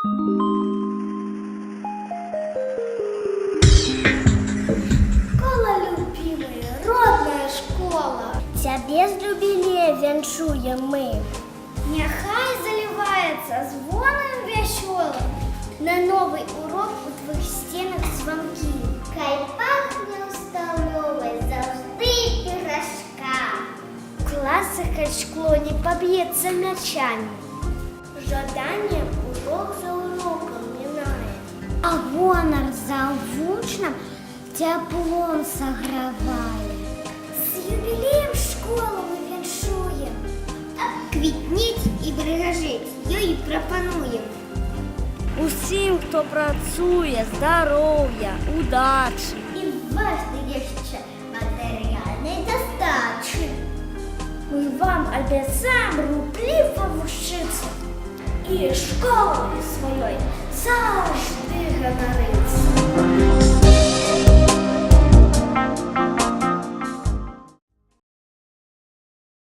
Школа любимая, родная школа. Тебя з юбілеєм вінчуємо ми. Нехай заливається звоном веселым. На новий урок у твоїх стінах звонки. Хай пахне у столовой завжди пирожка. Классы хоть шкло не побьется мячами. Жаданням урок за уроком минает. А гонор за учнем теплом согревает. С юбилеем школу мы віншуем. Квітніть і бригажить, їй пропонуємо. Усім, хто працює, здоров'я, удачі. І важливо ще матеріальної достачі. Ми вам обіцяємо рублів повушитися. І школою своєю завжди гонориться.